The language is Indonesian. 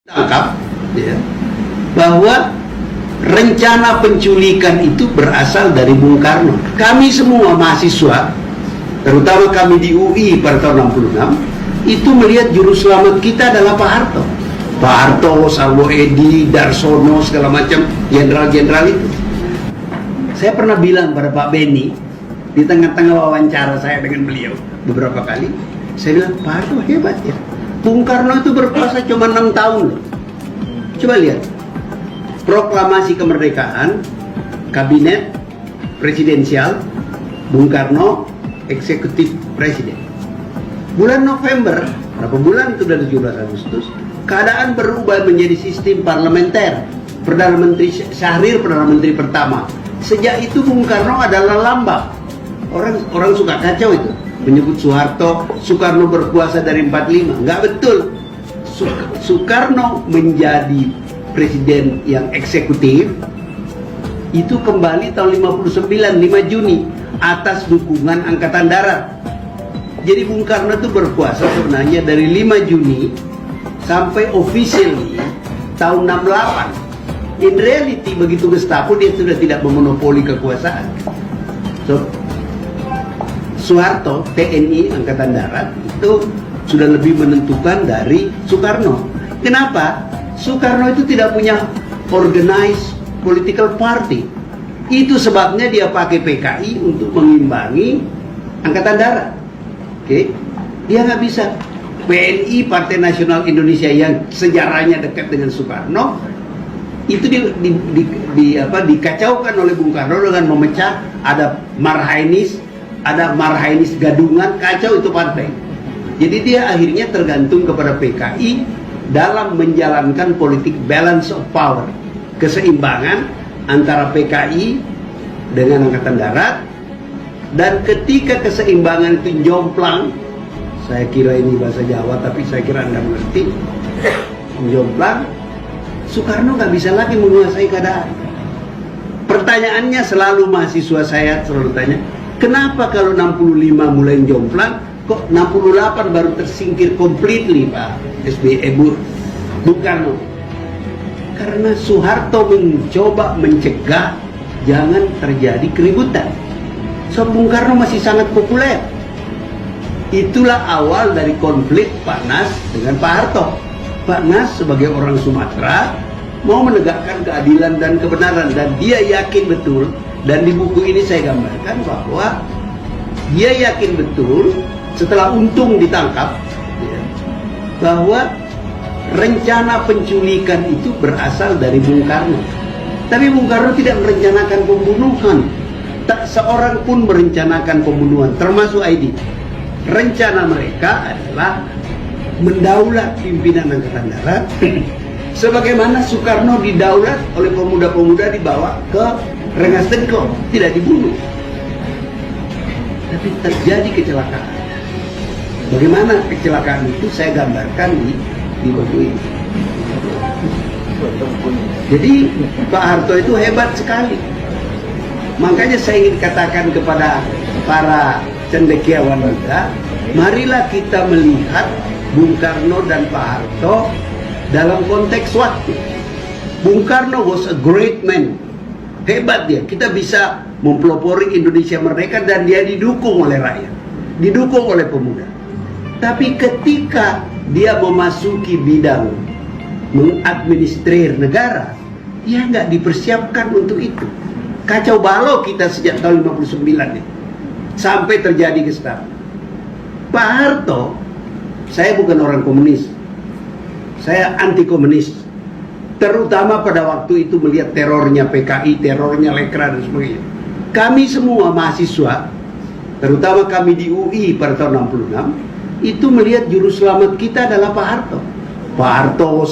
tangkap ya, bahwa rencana penculikan itu berasal dari Bung Karno. Kami semua mahasiswa, terutama kami di UI pada tahun 66, itu melihat juru selamat kita adalah Pak Harto. Pak Harto, Sarwo Edi, Darsono, segala macam jenderal-jenderal itu. Saya pernah bilang pada Pak Beni di tengah-tengah wawancara saya dengan beliau beberapa kali, saya bilang, Pak Harto hebat ya. Bung Karno itu berkuasa cuma 6 tahun loh. Coba lihat, proklamasi kemerdekaan, kabinet presidensial, Bung Karno eksekutif presiden. Bulan November, berapa bulan itu dari 17 Agustus, keadaan berubah menjadi sistem parlementer. Perdana Menteri Syahrir, Perdana Menteri pertama. Sejak itu Bung Karno adalah lambang. Orang suka kacau itu, menyebut Soekarno berkuasa dari 45. Nggak betul. Soekarno menjadi presiden yang eksekutif itu kembali tahun 59, 5 Juni atas dukungan Angkatan Darat. Jadi Bung Karno itu berkuasa sebenarnya dari 5 Juni sampai officially tahun 68. In reality begitu Gestapo dia sudah tidak memonopoli kekuasaan. So, Soeharto, TNI, Angkatan Darat itu sudah lebih menentukan dari Soekarno. Kenapa? Soekarno itu tidak punya organized political party. Itu sebabnya dia pakai PKI untuk mengimbangi Angkatan Darat. Oke? Dia nggak bisa. PNI, Partai Nasional Indonesia, yang sejarahnya dekat dengan Soekarno, itu dikacaukan oleh Bung Karno dengan memecah. Ada Marhainis gadungan, kacau itu partai. Jadi dia akhirnya tergantung kepada PKI dalam menjalankan politik balance of power, keseimbangan antara PKI dengan Angkatan Darat. Dan ketika keseimbangan itu jomplang, saya kira ini bahasa Jawa tapi saya kira Anda mengerti, jomplang, Soekarno nggak bisa lagi menguasai keadaan. Pertanyaannya selalu mahasiswa saya selalu tanya, kenapa kalau 65 mulai jomplang, kok 68 baru tersingkir completely Pak Bung Karno? Karena Soeharto mencoba mencegah jangan terjadi keributan. So Bung Karno masih sangat populer. Itulah awal dari konflik Pak Nas dengan Pak Harto. Pak Nas sebagai orang Sumatera mau menegakkan keadilan dan kebenaran, dan dia yakin betul, dan di buku ini saya gambarkan bahwa dia yakin betul setelah Untung ditangkap ya, bahwa rencana penculikan itu berasal dari Bung Karno. Tapi Bung Karno tidak merencanakan pembunuhan. Tak seorang pun merencanakan pembunuhan, termasuk Aidit. Rencana mereka adalah mendaulat pimpinan Angkatan Darat sebagaimana Soekarno didaulat oleh pemuda-pemuda dibawa ke Rengas Dengklok, tidak dibunuh. Tapi terjadi kecelakaan. Bagaimana kecelakaan itu saya gambarkan di buku ini. Jadi Pak Harto itu hebat sekali. Makanya saya ingin katakan kepada para cendekiawan muda, marilah kita melihat Bung Karno dan Pak Harto dalam konteks waktu. Bung Karno was a great man. Hebat dia. Kita bisa mempelopori Indonesia merdeka dan dia didukung oleh rakyat, didukung oleh pemuda. Tapi ketika dia memasuki bidang mengadministrir negara, dia nggak dipersiapkan untuk itu. Kacau balau kita sejak tahun 59 ini, sampai terjadi Gestapo. Pak Harto, saya bukan orang komunis, saya anti komunis, terutama pada waktu itu melihat terornya PKI, terornya Lekra dan sebagainya. Kami semua mahasiswa, terutama kami di UI pada tahun 66, itu melihat juru selamat kita adalah Pak Harto. Pak Harto